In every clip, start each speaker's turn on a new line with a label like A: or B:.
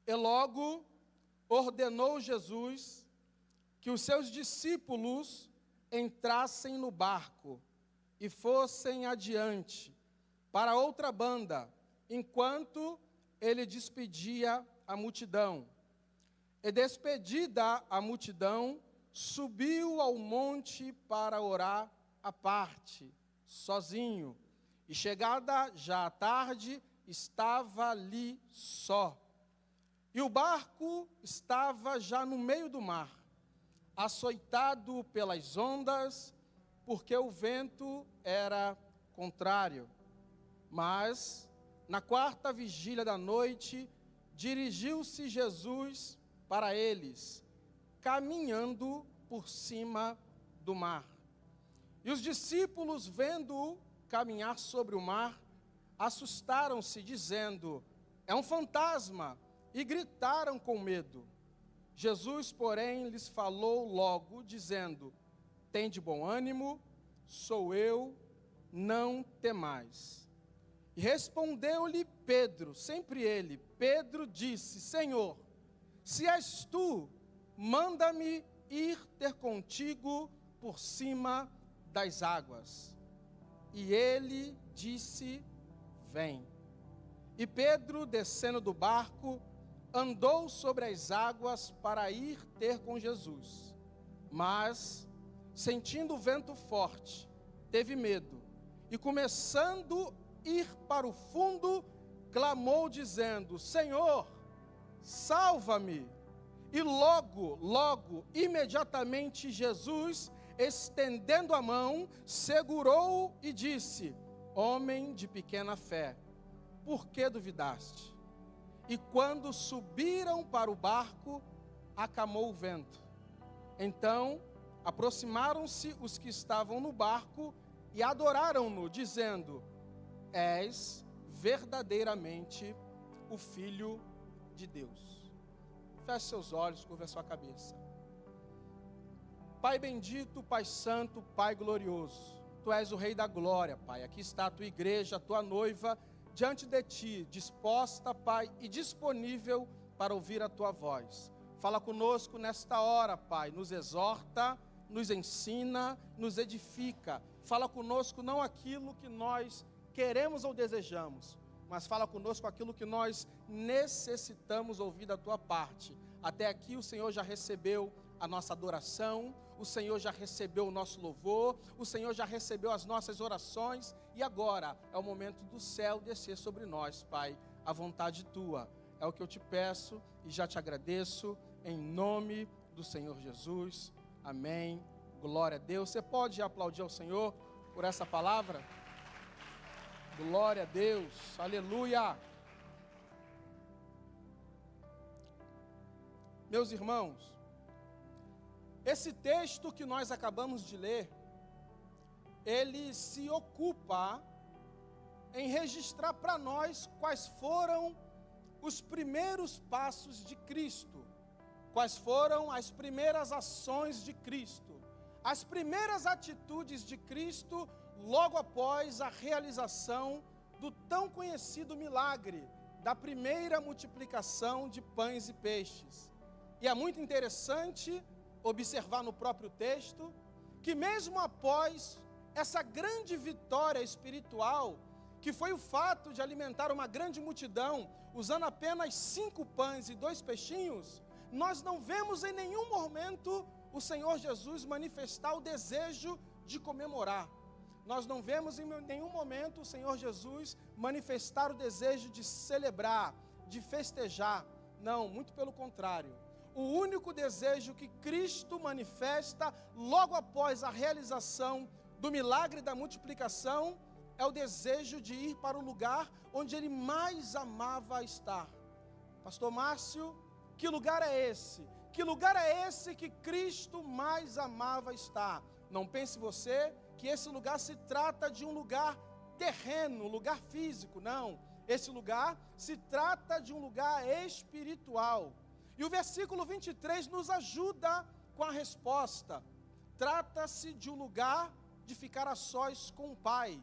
A: E logo ordenou Jesus que os seus discípulos entrassem no barco e fossem adiante para outra banda, enquanto ele despedia a multidão. E despedida a multidão, subiu ao monte para orar à parte, sozinho. E chegada já a tarde, estava ali só. E o barco estava já no meio do mar, açoitado pelas ondas, porque o vento era contrário. Mas, na quarta vigília da noite, dirigiu-se Jesus para eles, caminhando por cima do mar. E os discípulos, vendo-o caminhar sobre o mar, assustaram-se, dizendo: é um fantasma, e gritaram com medo. Jesus, porém, lhes falou logo, dizendo: tende bom ânimo, sou eu, não temais. E respondeu-lhe Pedro, sempre ele, Pedro disse: Senhor, se és tu, manda-me ir ter contigo por cima das águas. E ele disse: vem. E Pedro, descendo do barco, andou sobre as águas para ir ter com Jesus. Mas, sentindo o vento forte, teve medo, e começando a ir para o fundo, clamou dizendo: Senhor, salva-me. E logo, imediatamente Jesus, estendendo a mão, segurou-o e disse: homem de pequena fé, por que duvidaste? E quando subiram para o barco, acalmou o vento. Então, aproximaram-se os que estavam no barco e adoraram-no, dizendo: és verdadeiramente o Filho de Deus. Feche seus olhos, curva a sua cabeça. Pai bendito, Pai santo, Pai glorioso, Tu és o Rei da glória, Pai. Aqui está a Tua igreja, a Tua noiva, diante de Ti, disposta, Pai, e disponível para ouvir a Tua voz. Fala conosco nesta hora, Pai, nos exorta, nos ensina, nos edifica. Fala conosco não aquilo que nós queremos ou desejamos, mas fala conosco aquilo que nós necessitamos ouvir da Tua parte. Até aqui o Senhor já recebeu a nossa adoração, o Senhor já recebeu o nosso louvor, o Senhor já recebeu as nossas orações, e agora é o momento do céu descer sobre nós, Pai, a vontade Tua. É o que eu te peço e já te agradeço, em nome do Senhor Jesus. Amém. Glória a Deus. Você pode aplaudir ao Senhor por essa palavra? Glória a Deus. Aleluia. Meus irmãos, esse texto que nós acabamos de ler, ele se ocupa em registrar para nós quais foram os primeiros passos de Cristo, quais foram as primeiras ações de Cristo, as primeiras atitudes de Cristo logo após a realização do tão conhecido milagre da primeira multiplicação de pães e peixes. E é muito interessante observar no próprio texto que mesmo após essa grande vitória espiritual, que foi o fato de alimentar uma grande multidão, usando apenas 5 pães e 2 peixinhos, nós não vemos em nenhum momento o Senhor Jesus manifestar o desejo de comemorar. Nós não vemos em nenhum momento o Senhor Jesus manifestar o desejo de celebrar, de festejar. Não, muito pelo contrário. O único desejo que Cristo manifesta logo após a realização do milagre da multiplicação é o desejo de ir para o lugar onde Ele mais amava estar. Pastor Márcio, que lugar é esse? Que lugar é esse que Cristo mais amava estar? Não pense você que esse lugar se trata de um lugar terreno, lugar físico, não. Esse lugar se trata de um lugar espiritual. E o versículo 23 nos ajuda com a resposta. Trata-se de um lugar de ficar a sós com o Pai.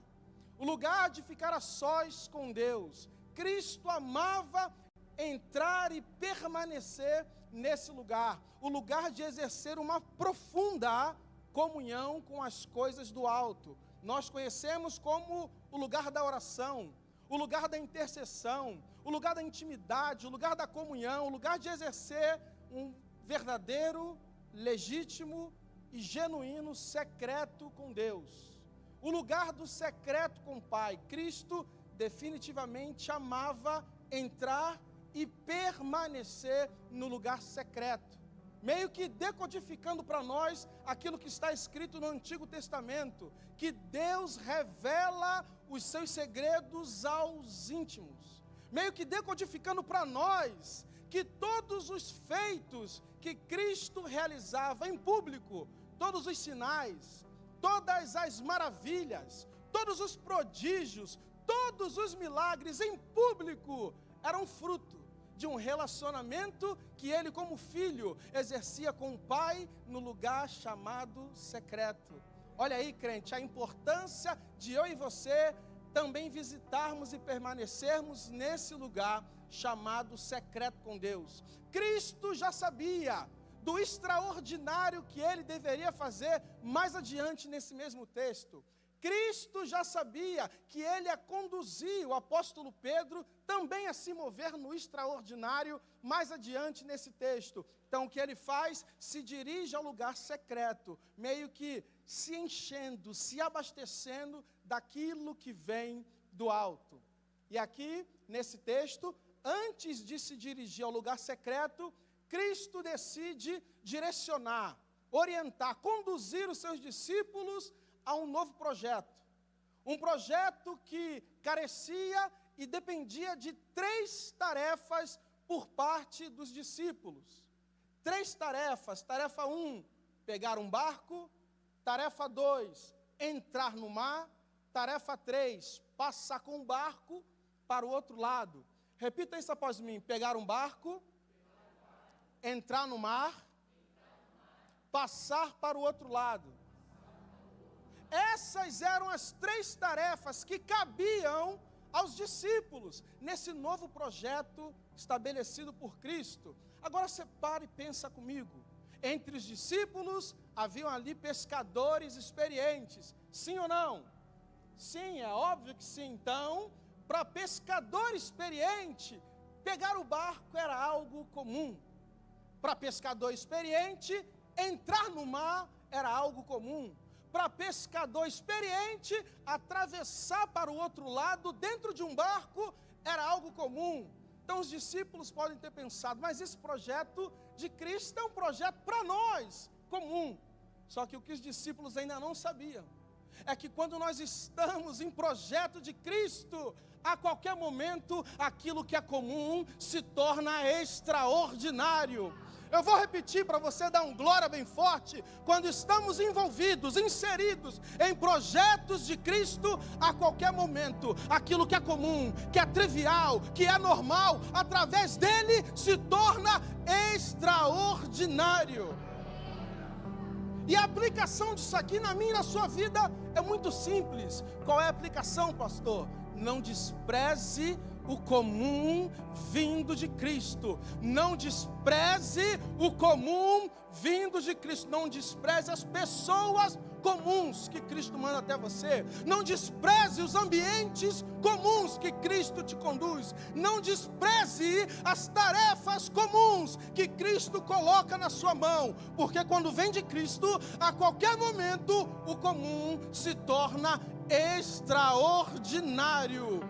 A: O lugar de ficar a sós com Deus. Cristo amava entrar e permanecer nesse lugar, o lugar de exercer uma profunda comunhão com as coisas do alto. Nós conhecemos como o lugar da oração, o lugar da intercessão, o lugar da intimidade, o lugar da comunhão, o lugar de exercer um verdadeiro, legítimo e genuíno secreto com Deus. O lugar do secreto com o Pai. Cristo definitivamente amava entrar e permanecer no lugar secreto, meio que decodificando para nós aquilo que está escrito no Antigo Testamento, que Deus revela os seus segredos aos íntimos, meio que decodificando para nós que todos os feitos que Cristo realizava em público, todos os sinais, todas as maravilhas, todos os prodígios, todos os milagres em público, eram fruto de um relacionamento que ele, como filho, exercia com o Pai no lugar chamado secreto. Olha aí, crente, a importância de eu e você também visitarmos e permanecermos nesse lugar chamado secreto com Deus. Cristo já sabia do extraordinário que ele deveria fazer mais adiante nesse mesmo texto. Cristo já sabia que ele ia conduzir o apóstolo Pedro também a se mover no extraordinário mais adiante nesse texto. Então o que ele faz? Se dirige ao lugar secreto, meio que se enchendo, se abastecendo daquilo que vem do alto. E aqui, nesse texto, antes de se dirigir ao lugar secreto, Cristo decide direcionar, orientar, conduzir os seus discípulos a um novo projeto. Um projeto que carecia e dependia de 3 tarefas por parte dos discípulos. 3 tarefas. Tarefa 1, pegar um barco. Tarefa 2, entrar no mar. Tarefa 3, passar com o barco para o outro lado. Repita isso após mim. Pegar um barco, entrar no mar, passar para o outro lado. Essas eram as 3 tarefas que cabiam aos discípulos nesse novo projeto estabelecido por Cristo. Agora você para e pensa comigo. Entre os discípulos haviam ali pescadores experientes, sim ou não? Sim, é óbvio que sim. Então, para pescador experiente, pegar o barco era algo comum. Para pescador experiente, entrar no mar era algo comum. Para pescador experiente, atravessar para o outro lado dentro de um barco era algo comum. Então os discípulos podem ter pensado, mas esse projeto de Cristo é um projeto para nós, comum. Só que o que os discípulos ainda não sabiam é que quando nós estamos em projeto de Cristo, a qualquer momento aquilo que é comum se torna extraordinário. Eu vou repetir para você dar um glória bem forte. Quando estamos envolvidos, inseridos em projetos de Cristo, a qualquer momento, aquilo que é comum, que é trivial, que é normal, através dele se torna extraordinário. E a aplicação disso aqui na minha e na sua vida é muito simples. Qual é a aplicação, pastor? Não despreze o comum vindo de Cristo. Não despreze o comum vindo de Cristo. Não despreze as pessoas comuns que Cristo manda até você. Não despreze os ambientes comuns que Cristo te conduz. Não despreze as tarefas comuns que Cristo coloca na sua mão. Porque quando vem de Cristo, a qualquer momento, o comum se torna extraordinário.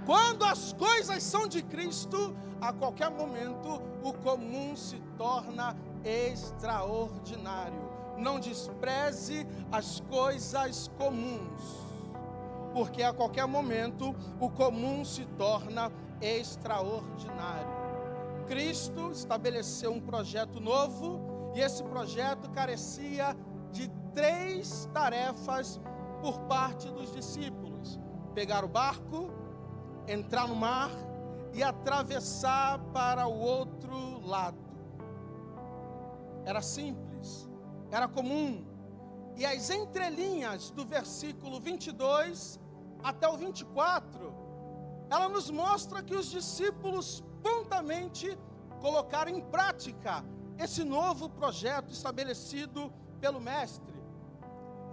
A: Quando as coisas são de Cristo, a qualquer momento o comum se torna extraordinário. Não despreze as coisas comuns, porque a qualquer momento o comum se torna extraordinário. Cristo estabeleceu um projeto novo e esse projeto carecia de 3 tarefas por parte dos discípulos: pegar o barco, entrar no mar e atravessar para o outro lado. Era simples, era comum. E as entrelinhas do versículo 22 até o 24, ela nos mostra que os discípulos prontamente colocaram em prática esse novo projeto estabelecido pelo mestre.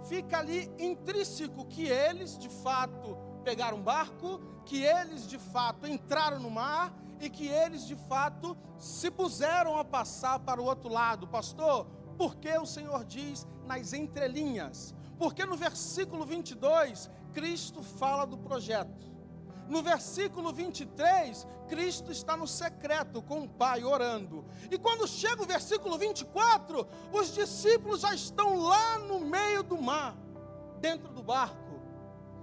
A: Fica ali intrínseco que eles, de fato, pegaram um barco, que eles, de fato, entraram no mar e que eles, de fato, se puseram a passar para o outro lado. Pastor, por que o Senhor diz nas entrelinhas? Porque no versículo 22, Cristo fala do projeto. No versículo 23, Cristo está no secreto com o Pai orando. E quando chega o versículo 24, os discípulos já estão lá no meio do mar, dentro do barco,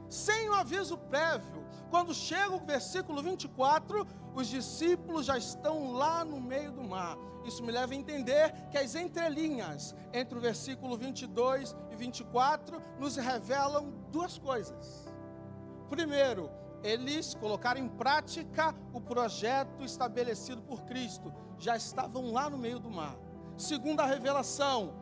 A: sem um aviso prévio. Quando chega o versículo 24, os discípulos já estão lá no meio do mar. Isso me leva a entender que as entrelinhas entre o versículo 22 e 24 nos revelam duas coisas. Primeiro, eles colocaram em prática o projeto estabelecido por Cristo. Já estavam lá no meio do mar. Segunda revelação,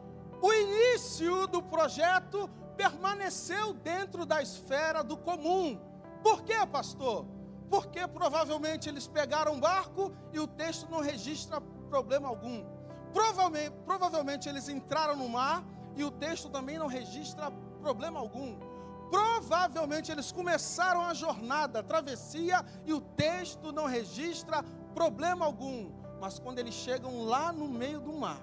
A: o início do projeto permaneceu dentro da esfera do comum. Por quê, pastor? Porque provavelmente eles pegaram um barco e o texto não registra problema algum. Provavelmente eles entraram no mar e o texto também não registra problema algum. Provavelmente eles começaram a jornada, a travessia, e o texto não registra problema algum. Mas quando eles chegam lá no meio do mar,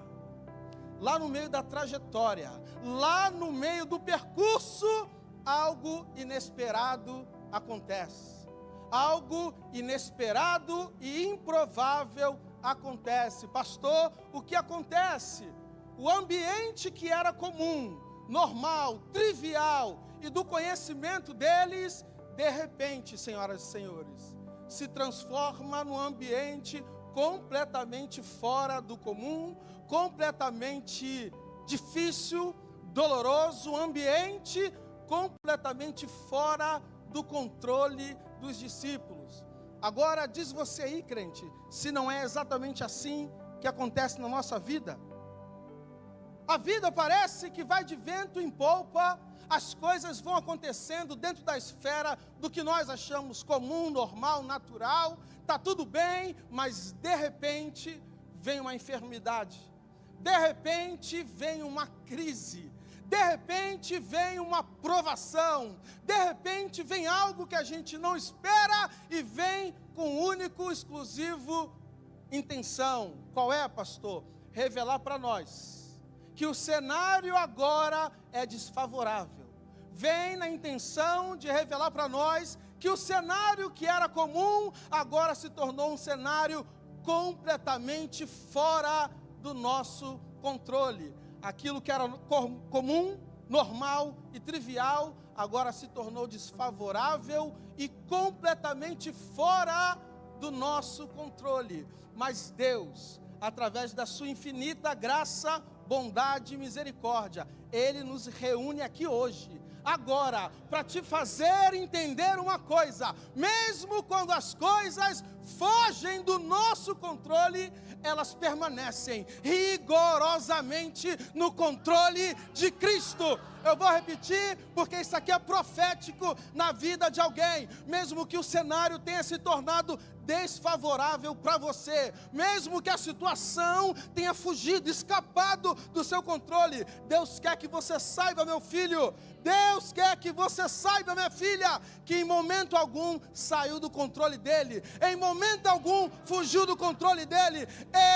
A: lá no meio da trajetória, lá no meio do percurso, algo inesperado acontece. Algo inesperado e improvável acontece. Pastor, o que acontece? O ambiente que era comum, normal, trivial e do conhecimento deles, de repente, senhoras e senhores, se transforma num ambiente completamente fora do comum, completamente difícil, doloroso, um ambiente completamente fora do controle dos discípulos. Agora, diz você aí, crente, se não é exatamente assim que acontece na nossa vida. A vida parece que vai de vento em polpa, as coisas vão acontecendo dentro da esfera do que nós achamos comum, normal, natural, está tudo bem, mas de repente vem uma enfermidade, de repente vem uma crise, de repente vem uma provação, de repente vem algo que a gente não espera e vem com único, exclusivo intenção. Qual é, pastor? Revelar para nós que o cenário agora é desfavorável. Vem na intenção de revelar para nós que o cenário que era comum agora se tornou um cenário completamente fora do nosso controle. Aquilo que era comum, normal e trivial agora se tornou desfavorável e completamente fora do nosso controle. Mas Deus, através da sua infinita graça, bondade e misericórdia, Ele nos reúne aqui hoje, agora, para te fazer entender uma coisa: mesmo quando as coisas fogem do nosso controle, elas permanecem rigorosamente no controle de Cristo. Eu vou repetir, porque isso aqui é profético na vida de alguém. Mesmo que o cenário tenha se tornado desfavorável para você, mesmo que a situação tenha fugido, escapado do seu controle, Deus quer que você saiba, meu filho, Deus quer que você saiba, minha filha, que em momento algum saiu do controle dele, em momento algum fugiu do controle dele,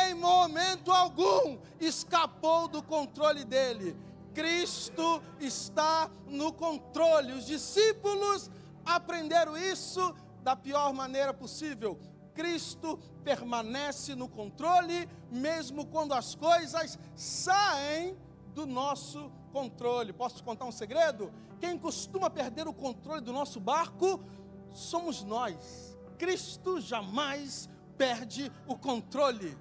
A: em momento algum escapou do controle dele. Cristo está no controle. Os discípulos aprenderam isso da pior maneira possível. Cristo permanece no controle, mesmo quando as coisas saem do nosso controle. Posso te contar um segredo? Quem costuma perder o controle do nosso barco somos nós. Cristo jamais perde o controle.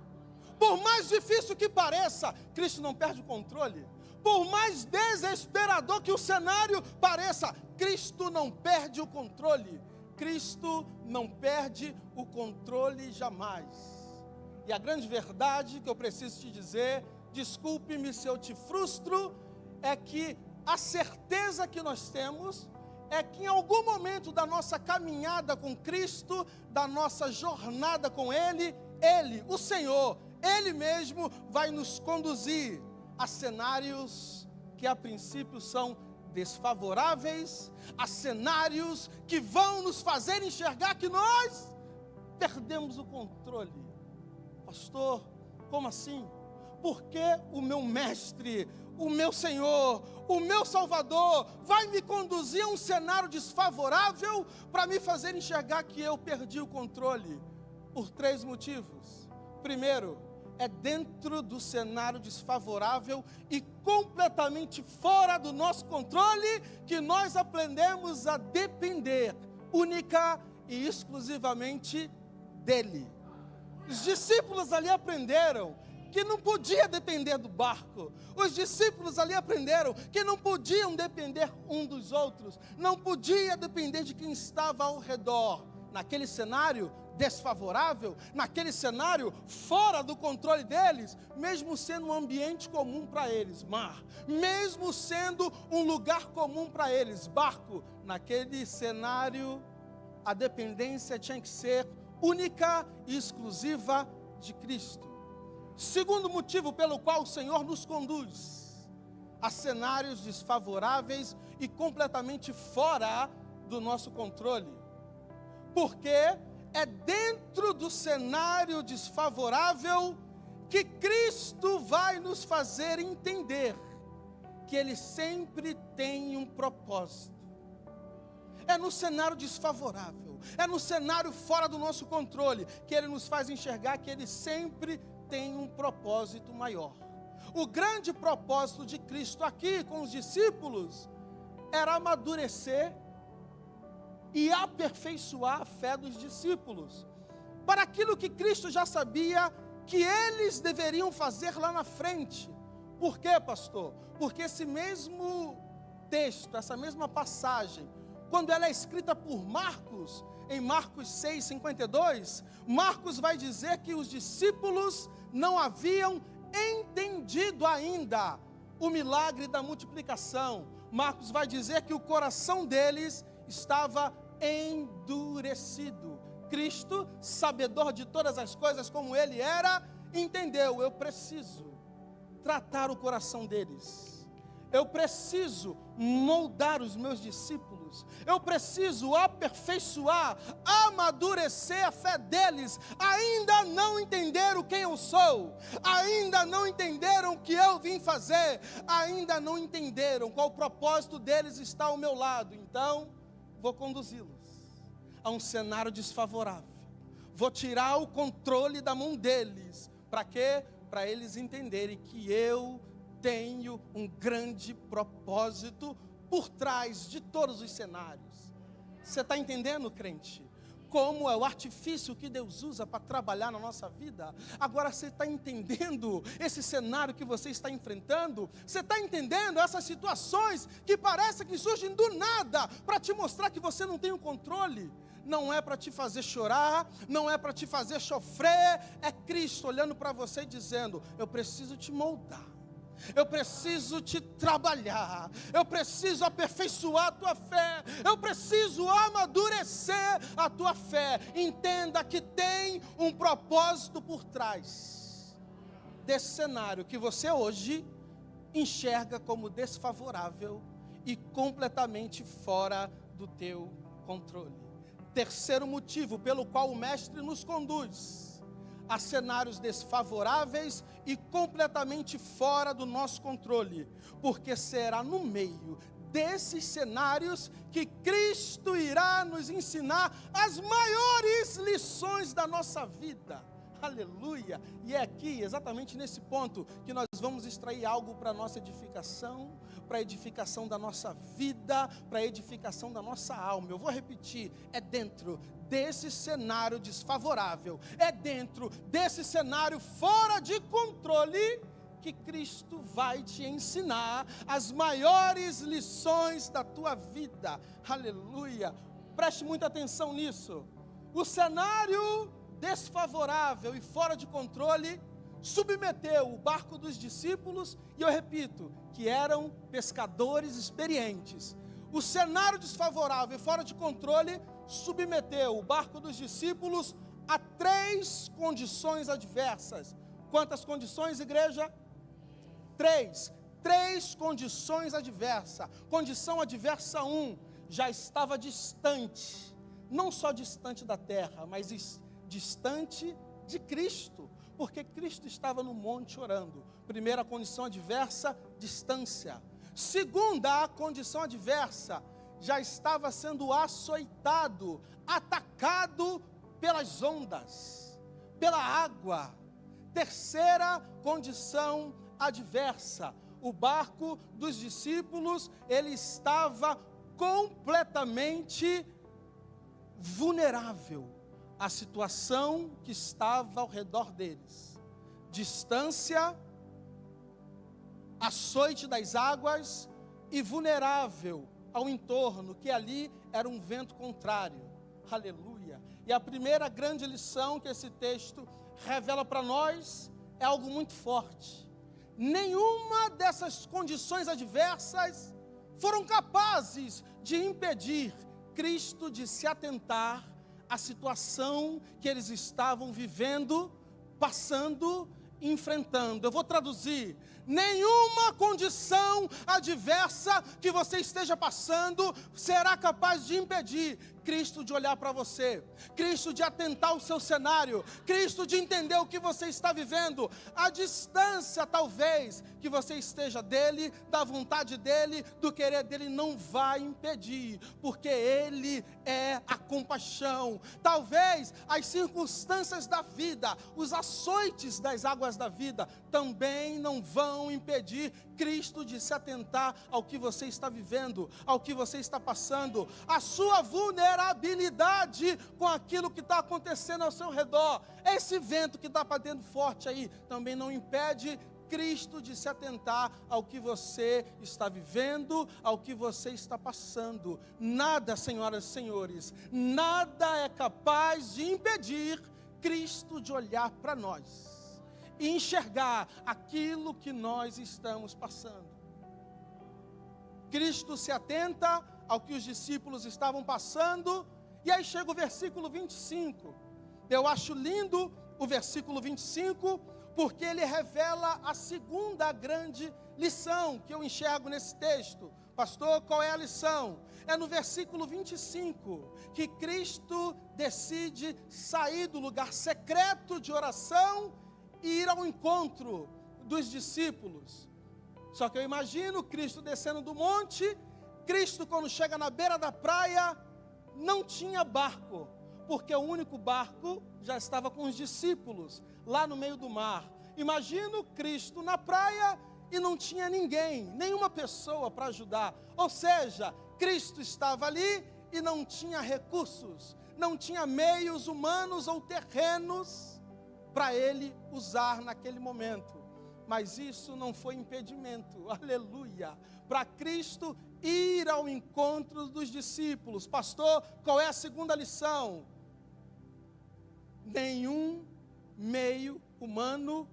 A: Por mais difícil que pareça, Cristo não perde o controle. Por mais desesperador que o cenário pareça, Cristo não perde o controle. Cristo não perde o controle jamais. E a grande verdade que eu preciso te dizer, desculpe-me se eu te frustro, é que a certeza que nós temos é que em algum momento da nossa caminhada com Cristo, da nossa jornada com Ele, o Senhor, Ele mesmo vai nos conduzir a cenários que a princípio são desfavoráveis, a cenários que vão nos fazer enxergar que nós perdemos o controle. Pastor, como assim? Porque o meu mestre, o meu Senhor, o meu Salvador vai me conduzir a um cenário desfavorável para me fazer enxergar que eu perdi o controle? Por 3 motivos. Primeiro, é dentro do cenário desfavorável e completamente fora do nosso controle que nós aprendemos a depender única e exclusivamente dele. Os discípulos ali aprenderam que não podia depender do barco. Os discípulos ali aprenderam que não podiam depender um dos outros, não podia depender de quem estava ao redor. Naquele cenário desfavorável, naquele cenário fora do controle deles, mesmo sendo um ambiente comum para eles, mar, mesmo sendo um lugar comum para eles, barco, naquele cenário a dependência tinha que ser única e exclusiva de Cristo. Segundo motivo pelo qual o Senhor nos conduz a cenários desfavoráveis e completamente fora do nosso controle. Porque é dentro do cenário desfavorável que Cristo vai nos fazer entender que Ele sempre tem um propósito. É no cenário desfavorável, é no cenário fora do nosso controle que Ele nos faz enxergar que Ele sempre tem um propósito maior. O grande propósito de Cristo aqui com os discípulos era amadurecer e aperfeiçoar a fé dos discípulos para aquilo que Cristo já sabia que eles deveriam fazer lá na frente. Por quê, pastor? Porque esse mesmo texto, essa mesma passagem, quando ela é escrita por Marcos, em Marcos 6:52, Marcos vai dizer que os discípulos não haviam entendido ainda o milagre da multiplicação. Marcos vai dizer que o coração deles estava endurecido. Cristo, sabedor de todas as coisas como Ele era, entendeu: eu preciso tratar o coração deles. Eu preciso moldar os meus discípulos. Eu preciso aperfeiçoar, amadurecer a fé deles. Ainda não entenderam quem eu sou. Ainda não entenderam o que eu vim fazer. Ainda não entenderam qual o propósito deles está ao meu lado. Então, vou conduzi-los a um cenário desfavorável. Vou tirar o controle da mão deles. Para quê? Para eles entenderem que eu tenho um grande propósito por trás de todos os cenários. Você está entendendo, crente? Como é o artifício que Deus usa para trabalhar na nossa vida? Agora você está entendendo esse cenário que você está enfrentando? Você está entendendo essas situações que parece que surgem do nada para te mostrar que você não tem o controle? Não é para te fazer chorar, não é para te fazer sofrer, é Cristo olhando para você e dizendo: eu preciso te moldar. Eu preciso te trabalhar, eu preciso aperfeiçoar a tua fé, eu preciso amadurecer a tua fé. Entenda que tem um propósito por trás desse cenário que você hoje enxerga como desfavorável e completamente fora do teu controle. Terceiro motivo pelo qual o Mestre nos conduz a cenários desfavoráveis e completamente fora do nosso controle, porque será no meio desses cenários que Cristo irá nos ensinar as maiores lições da nossa vida. Aleluia! E é aqui, exatamente nesse ponto, que nós vamos extrair algo para a nossa edificação, para a edificação da nossa vida, para a edificação da nossa alma. Eu vou repetir: é dentro desse cenário desfavorável, é dentro desse cenário fora de controle, que Cristo vai te ensinar as maiores lições da tua vida. Aleluia! Preste muita atenção nisso. O cenário desfavorável e fora de controle submeteu o barco dos discípulos, e eu repito, que eram pescadores experientes. o cenário desfavorável e fora de controle submeteu o barco dos discípulos a 3 condições adversas. Quantas condições, igreja? 3 condições adversas. Condição adversa 1, já estava distante, não só distante da terra, mas distante de Cristo, porque Cristo estava no monte orando. Primeira condição adversa, distância. Segunda condição adversa, já estava sendo açoitado, atacado pelas ondas, pela água. Terceira condição adversa, o barco dos discípulos, ele estava completamente vulnerável à situação que estava ao redor deles. Distância, açoite das águas e vulnerável ao entorno, que ali era um vento contrário. Aleluia! E a primeira grande lição que esse texto revela para nós é algo muito forte. Nenhuma dessas condições adversas foram capazes de impedir Cristo de se atentar à situação que eles estavam vivendo, passando, enfrentando. Eu vou traduzir: nenhuma condição adversa que você esteja passando será capaz de impedir Cristo de olhar para você, Cristo de atentar ao seu cenário, Cristo de entender o que você está vivendo. A distância, talvez, que você esteja dele, da vontade dele, do querer dele, não vai impedir, porque ele é a compaixão. Talvez as circunstâncias da vida, os açoites das águas da vida, também não vão impedir Cristo de se atentar ao que você está vivendo, ao que você está passando, a sua vulnerabilidade com aquilo que está acontecendo ao seu redor. Esse vento que está batendo forte aí, também não impede Cristo de se atentar ao que você está vivendo, ao que você está passando. Nada, senhoras e senhores, nada é capaz de impedir Cristo de olhar para nós e enxergar aquilo que nós estamos passando. Cristo se atenta ao que os discípulos estavam passando, e aí chega o versículo 25. Eu acho lindo o versículo 25, porque ele revela a segunda grande lição que eu enxergo nesse texto. Pastor, qual é a lição? É no versículo 25, que Cristo decide sair do lugar secreto de oração e ir ao encontro dos discípulos. Só que eu imagino Cristo descendo do monte. Cristo, quando chega na beira da praia, não tinha barco, porque o único barco já estava com os discípulos, lá no meio do mar. Imagino Cristo na praia e não tinha ninguém, nenhuma pessoa para ajudar. Ou seja, Cristo estava ali e não tinha recursos, não tinha meios humanos ou terrenos para ele usar naquele momento. Mas isso não foi impedimento, aleluia, para Cristo ir ao encontro dos discípulos. Pastor, qual é a segunda lição? Nenhum meio humano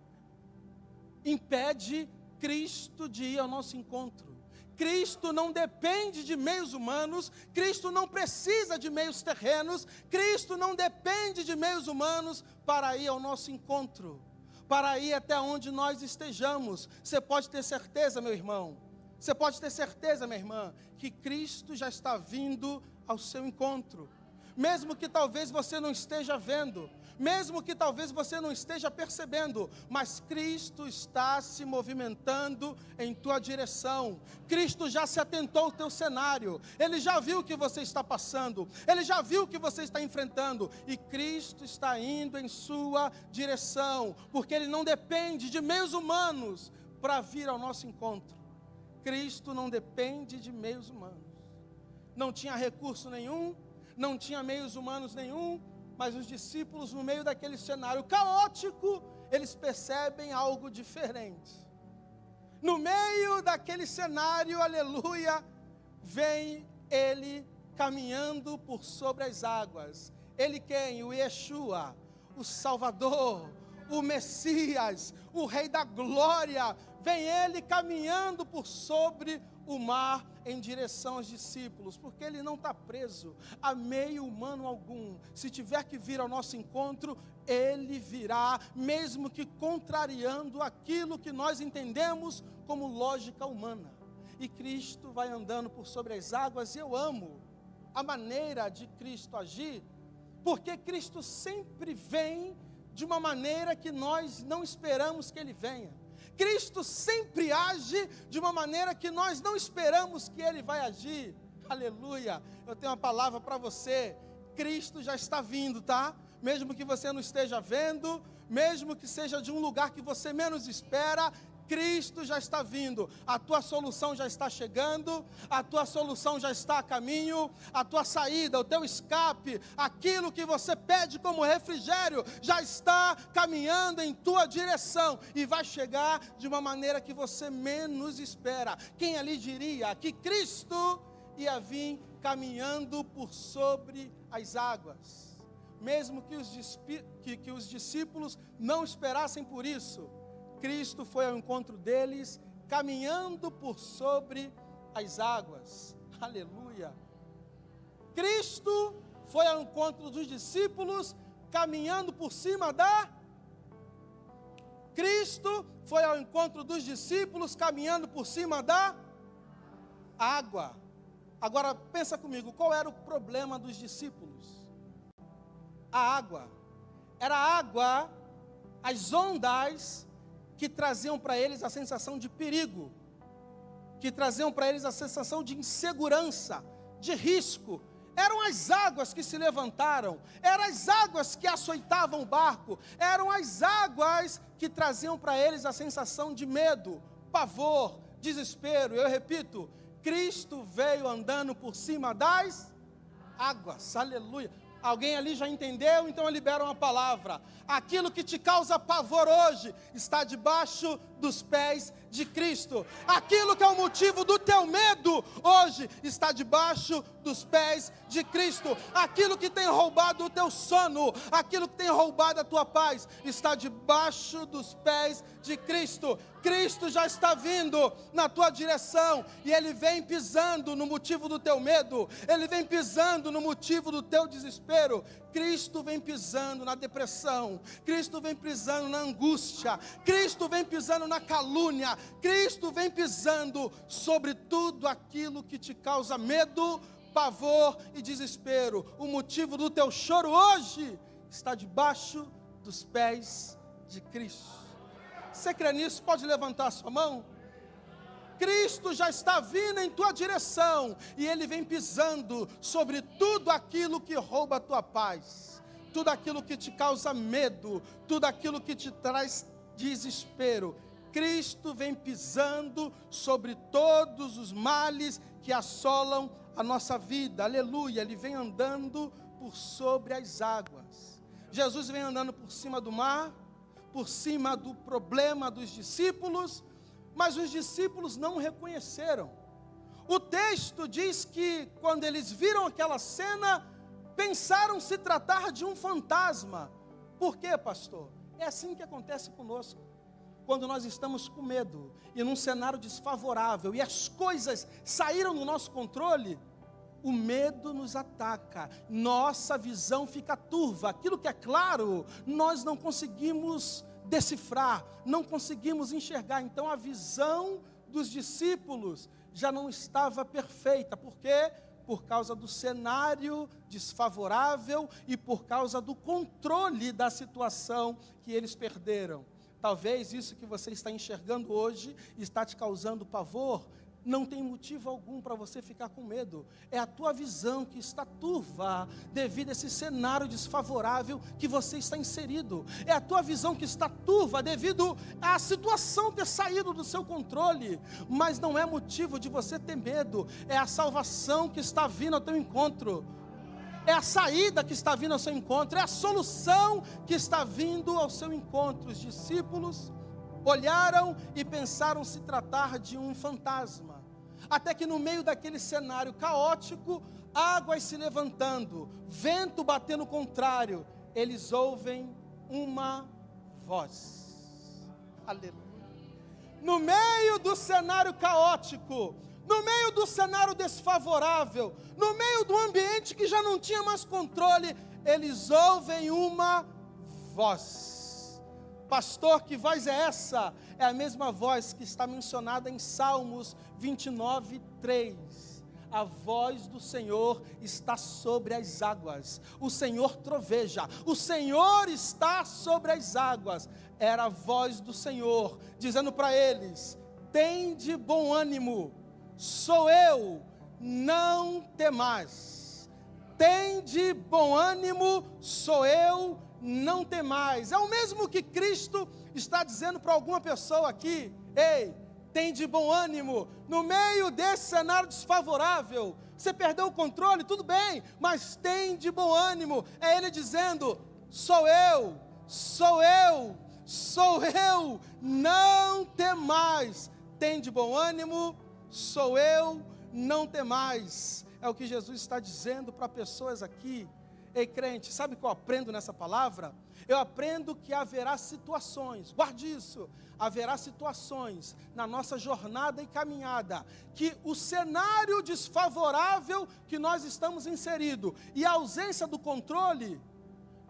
A: impede Cristo de ir ao nosso encontro. Cristo não depende de meios humanos, Cristo não precisa de meios terrenos, Cristo não depende de meios humanos para ir ao nosso encontro, para ir até onde nós estejamos. Você pode ter certeza, meu irmão, você pode ter certeza, minha irmã, que Cristo já está vindo ao seu encontro, mesmo que talvez você não esteja vendo, mesmo que talvez você não esteja percebendo, mas Cristo está se movimentando em tua direção. Cristo já se atentou ao teu cenário, Ele já viu o que você está passando, Ele já viu o que você está enfrentando, e Cristo está indo em sua direção, porque Ele não depende de meios humanos para vir ao nosso encontro. Cristo não depende de meios humanos. Não tinha recurso nenhum, não tinha meios humanos nenhum, mas os discípulos, no meio daquele cenário caótico, eles percebem algo diferente. No meio daquele cenário, aleluia, vem ele caminhando por sobre as águas. Ele quem? O Yeshua, o Salvador, o Messias, o Rei da Glória. Vem ele caminhando por sobre o mar em direção aos discípulos, porque ele não está preso a meio humano algum. Se tiver que vir ao nosso encontro, ele virá, mesmo que contrariando aquilo que nós entendemos como lógica humana. E Cristo vai andando por sobre as águas, e eu amo a maneira de Cristo agir, porque Cristo sempre vem de uma maneira que nós não esperamos que ele venha. Cristo sempre age de uma maneira que nós não esperamos que ele vai agir. Aleluia! Eu tenho uma palavra para você. Cristo já está vindo, tá? Mesmo que você não esteja vendo, mesmo que seja de um lugar que você menos espera, Cristo já está vindo, a tua solução já está chegando, a tua solução já está a caminho, a tua saída, o teu escape, aquilo que você pede como refrigério, já está caminhando em tua direção, e vai chegar de uma maneira que você menos espera. Quem ali diria que Cristo ia vir caminhando por sobre as águas, mesmo que os discípulos não esperassem por isso? Cristo foi ao encontro deles, caminhando por sobre as águas. Aleluia! Cristo foi ao encontro dos discípulos, caminhando por cima da... Cristo foi ao encontro dos discípulos, caminhando por cima da água. Agora, pensa comigo, qual era o problema dos discípulos? A água. Era a água, as ondas que traziam para eles a sensação de perigo, que traziam para eles a sensação de insegurança, de risco. Eram as águas que se levantaram, eram as águas que açoitavam o barco, eram as águas que traziam para eles a sensação de medo, pavor, desespero. Eu repito, Cristo veio andando por cima das águas. Aleluia! Alguém ali já entendeu? Então eu libero uma palavra. Aquilo que te causa pavor hoje está debaixo dos pés de Cristo. Aquilo que é o motivo do teu medo hoje está debaixo dos pés de Cristo. Aquilo que tem roubado o teu sono, aquilo que tem roubado a tua paz, está debaixo dos pés de Cristo. Cristo já está vindo na tua direção, e Ele vem pisando no motivo do teu medo, Ele vem pisando no motivo do teu desespero. Cristo vem pisando na depressão, Cristo vem pisando na angústia, Cristo vem pisando na calúnia, Cristo vem pisando sobre tudo aquilo que te causa medo, pavor e desespero. O motivo do teu choro hoje está debaixo dos pés de Cristo. Você crê nisso? Pode levantar a sua mão. Cristo já está vindo em tua direção, e Ele vem pisando sobre tudo aquilo que rouba a tua paz, tudo aquilo que te causa medo, tudo aquilo que te traz desespero. Cristo vem pisando sobre todos os males que assolam a nossa vida. Aleluia! Ele vem andando por sobre as águas. Jesus vem andando por cima do mar, por cima do problema dos discípulos, mas os discípulos não o reconheceram. O texto diz que quando eles viram aquela cena, pensaram se tratar de um fantasma. Por quê, pastor? É assim que acontece conosco. Quando nós estamos com medo, e num cenário desfavorável, e as coisas saíram do nosso controle, o medo nos ataca, nossa visão fica turva, aquilo que é claro, nós não conseguimos decifrar, não conseguimos enxergar. Então a visão dos discípulos já não estava perfeita. Por quê? Por causa do cenário desfavorável e por causa do controle da situação que eles perderam. Talvez isso que você está enxergando hoje está te causando pavor. Não tem motivo algum para você ficar com medo. É a tua visão que está turva devido a esse cenário desfavorável que você está inserido. É a tua visão que está turva devido à situação ter saído do seu controle. Mas não é motivo de você ter medo. É a salvação que está vindo ao teu encontro. É a saída que está vindo ao seu encontro. É a solução que está vindo ao seu encontro. Os discípulos olharam e pensaram se tratar de um fantasma. Até que no meio daquele cenário caótico, águas se levantando, vento batendo contrário, eles ouvem uma voz. Aleluia. No meio do cenário caótico, no meio do cenário desfavorável, no meio do ambiente que já não tinha mais controle, eles ouvem uma voz. Pastor, que voz é essa? É a mesma voz que está mencionada em Salmos 29, 3. A voz do Senhor está sobre as águas, o Senhor troveja, o Senhor está sobre as águas. Era a voz do Senhor, dizendo para eles: tende bom ânimo, sou eu, não temais. Tende bom ânimo, sou eu, não temais. É o mesmo que Cristo está dizendo para alguma pessoa aqui: ei, tende bom ânimo, no meio desse cenário desfavorável, você perdeu o controle, tudo bem, mas tende bom ânimo. É Ele dizendo: sou eu, sou eu, sou eu, não temais. Tende bom ânimo, sou eu, não temais. É o que Jesus está dizendo para pessoas aqui. Ei, crente, sabe o que eu aprendo nessa palavra? Eu aprendo que haverá situações, guarde isso, haverá situações na nossa jornada e caminhada, que o cenário desfavorável que nós estamos inseridos e a ausência do controle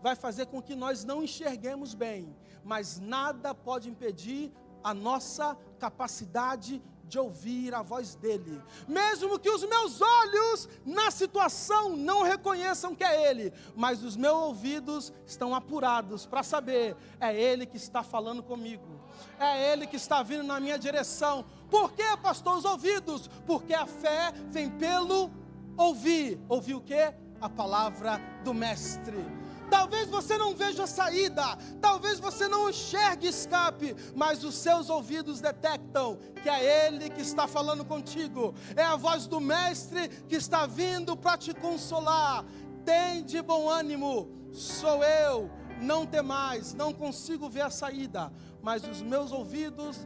A: vai fazer com que nós não enxerguemos bem, mas nada pode impedir a nossa capacidade de ouvir a voz dele, mesmo que os meus olhos na situação não reconheçam que é ele, mas os meus ouvidos estão apurados para saber, é ele que está falando comigo, é ele que está vindo na minha direção. Por que, pastor, os ouvidos? Porque a fé vem pelo ouvir. Ouvir o quê? A palavra do mestre. Talvez você não veja saída, talvez você não enxergue escape, mas os seus ouvidos detectam que é Ele que está falando contigo, é a voz do Mestre que está vindo para te consolar. Tende bom ânimo, sou eu, não temais. Não consigo ver a saída, mas os meus ouvidos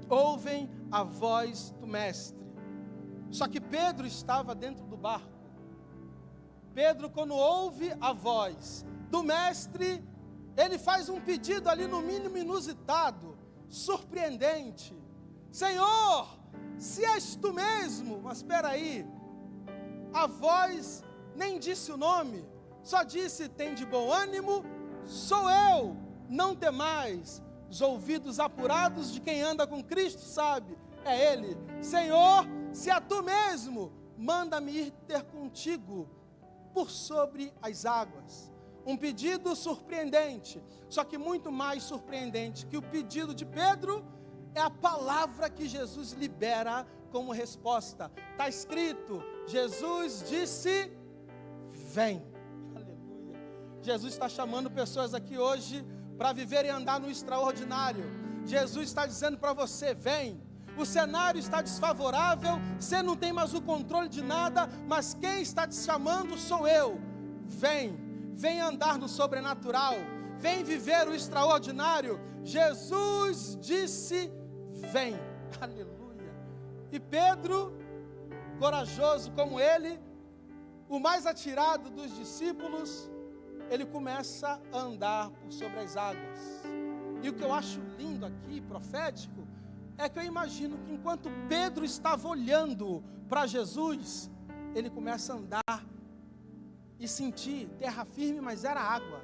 A: ouvem a voz do Mestre. Só que Pedro estava dentro do barco. Pedro, quando ouve a voz do mestre, ele faz um pedido ali no mínimo inusitado, surpreendente: Senhor, se és tu mesmo. Mas espera aí, a voz nem disse o nome, só disse: tende bom ânimo, sou eu, não temais. Os ouvidos apurados de quem anda com Cristo sabe, é Ele: Senhor, se é tu mesmo, manda-me ir ter contigo por sobre as águas. Um pedido surpreendente, só que muito mais surpreendente que o pedido de Pedro é a palavra que Jesus libera como resposta. Está escrito, Jesus disse: vem. Aleluia. Jesus está chamando pessoas aqui hoje para viver e andar no extraordinário. Jesus está dizendo para você: vem. O cenário está desfavorável, você não tem mais o controle de nada, mas quem está te chamando sou eu. Vem. Vem andar no sobrenatural, vem viver o extraordinário. Jesus disse: vem. Aleluia. E Pedro, corajoso como ele, o mais atirado dos discípulos, ele começa a andar por sobre as águas. E o que eu acho lindo aqui, profético, é que eu imagino que enquanto Pedro estava olhando para Jesus, ele começa a andar e sentir terra firme, mas era água.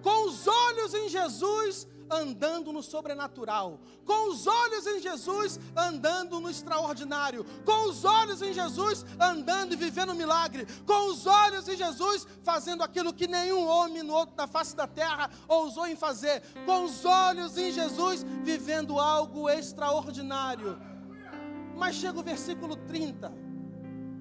A: Com os olhos em Jesus, andando no sobrenatural. Com os olhos em Jesus, andando no extraordinário. Com os olhos em Jesus, andando e vivendo milagre. Com os olhos em Jesus, fazendo aquilo que nenhum homem na face da terra ousou em fazer. Com os olhos em Jesus, vivendo algo extraordinário. Mas chega o versículo 30.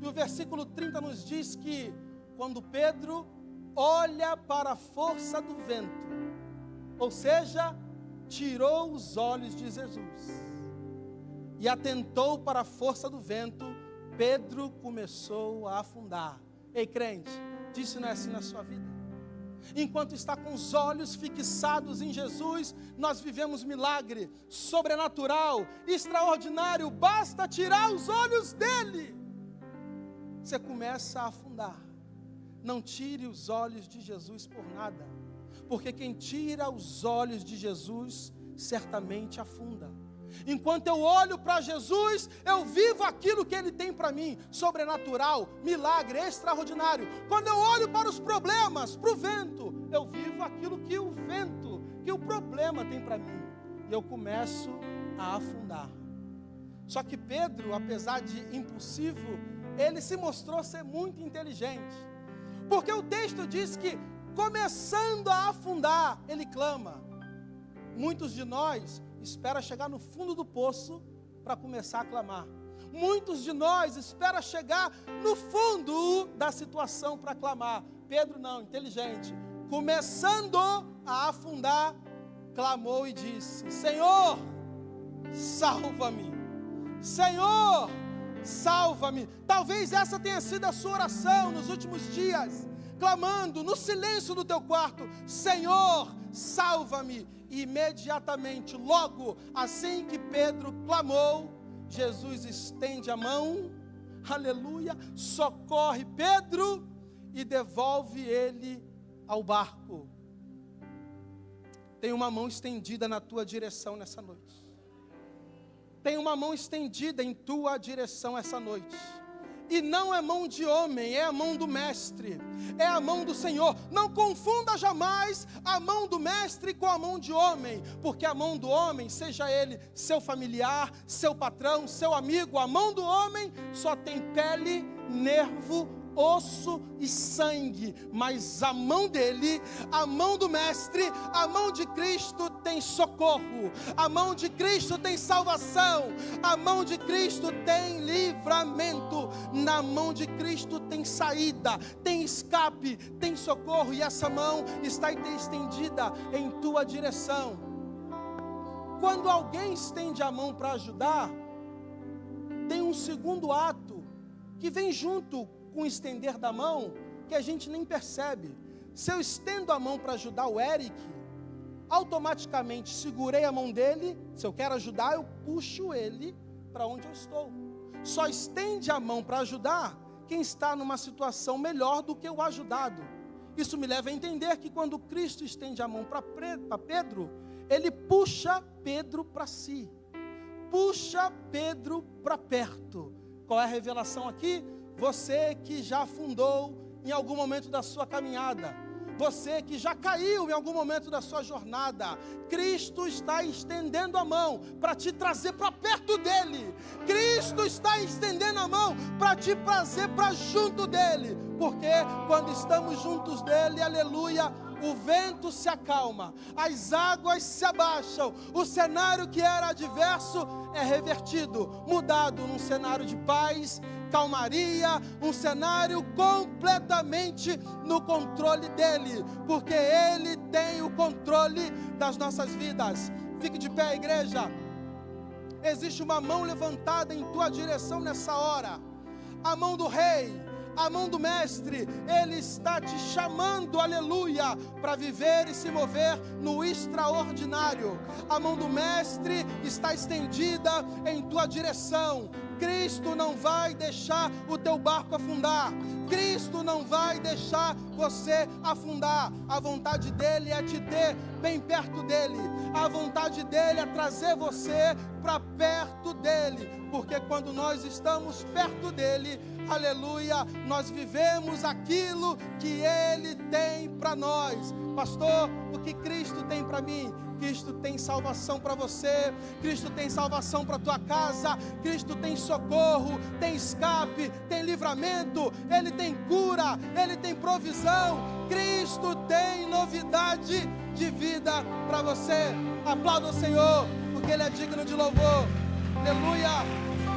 A: E o versículo 30 nos diz que quando Pedro olha para a força do vento, ou seja, tirou os olhos de Jesus e atentou para a força do vento, Pedro começou a afundar. Ei, crente, isso não é assim na sua vida? Enquanto está com os olhos fixados em Jesus, nós vivemos milagre, sobrenatural, extraordinário. Basta tirar os olhos dele, você começa a afundar. Não tire os olhos de Jesus por nada, porque quem tira os olhos de Jesus certamente afunda. Enquanto eu olho para Jesus, eu vivo aquilo que Ele tem para mim, sobrenatural, milagre, extraordinário. Quando eu olho para os problemas, para o vento, eu vivo aquilo que o vento, que o problema tem para mim. E eu começo a afundar. Só que Pedro, apesar de impulsivo, ele se mostrou ser muito inteligente. Porque o texto diz que, começando a afundar, ele clama. Muitos de nós esperam chegar no fundo do poço para começar a clamar. Muitos de nós esperam chegar no fundo da situação para clamar. Pedro não, inteligente. Começando a afundar, clamou e disse: Senhor, salva-me. Senhor, salva-me. Talvez essa tenha sido a sua oração nos últimos dias, clamando no silêncio do teu quarto: Senhor, salva-me. E imediatamente, logo assim que Pedro clamou, Jesus estende a mão, aleluia, socorre Pedro e devolve ele ao barco. Tem uma mão estendida na tua direção nessa noite. Tem uma mão estendida em tua direção essa noite. E não é mão de homem, é a mão do mestre, é a mão do Senhor. Não confunda jamais a mão do mestre com a mão de homem, porque a mão do homem, seja ele seu familiar, seu patrão, seu amigo, a mão do homem só tem pele, nervo, osso e sangue, mas a mão dele, a mão do mestre, a mão de Cristo tem socorro, a mão de Cristo tem salvação, a mão de Cristo tem livramento, na mão de Cristo tem saída, tem escape, tem socorro, e essa mão está estendida em tua direção. Quando alguém estende a mão para ajudar, tem um segundo ato que vem junto com o estender da mão, que a gente nem percebe. Se eu estendo a mão para ajudar o Eric, automaticamente segurei a mão dele. Se eu quero ajudar, eu puxo ele para onde eu estou. Só estende a mão para ajudar quem está numa situação melhor do que o ajudado. Isso me leva a entender que quando Cristo estende a mão para Pedro, ele puxa Pedro para si, puxa Pedro para perto. Qual é a revelação aqui? Você que já afundou em algum momento da sua caminhada, você que já caiu em algum momento da sua jornada, Cristo está estendendo a mão para te trazer para perto dele. Cristo está estendendo a mão para te trazer para junto dele, porque quando estamos juntos dele, aleluia, o vento se acalma, as águas se abaixam, o cenário que era adverso é revertido, mudado num cenário de paz, calmaria, um cenário completamente no controle dele, porque ele tem o controle das nossas vidas. Fique de pé, igreja. Existe uma mão levantada em tua direção nessa hora, a mão do rei, a mão do mestre. Ele está te chamando, aleluia, para viver e se mover no extraordinário. A mão do mestre está estendida em tua direção. Cristo não vai deixar o teu barco afundar. Cristo não vai deixar você afundar. A vontade dele é te ter bem perto dele. A vontade dele é trazer você para perto dele. Porque quando nós estamos perto dele, aleluia, nós vivemos aquilo que ele tem para nós. Pastor, o que Cristo tem para mim? Cristo tem salvação para você, Cristo tem salvação para a tua casa, Cristo tem socorro, tem escape, tem livramento, Ele tem cura, Ele tem provisão, Cristo tem novidade de vida para você. Aplauda o Senhor, porque Ele é digno de louvor. Aleluia.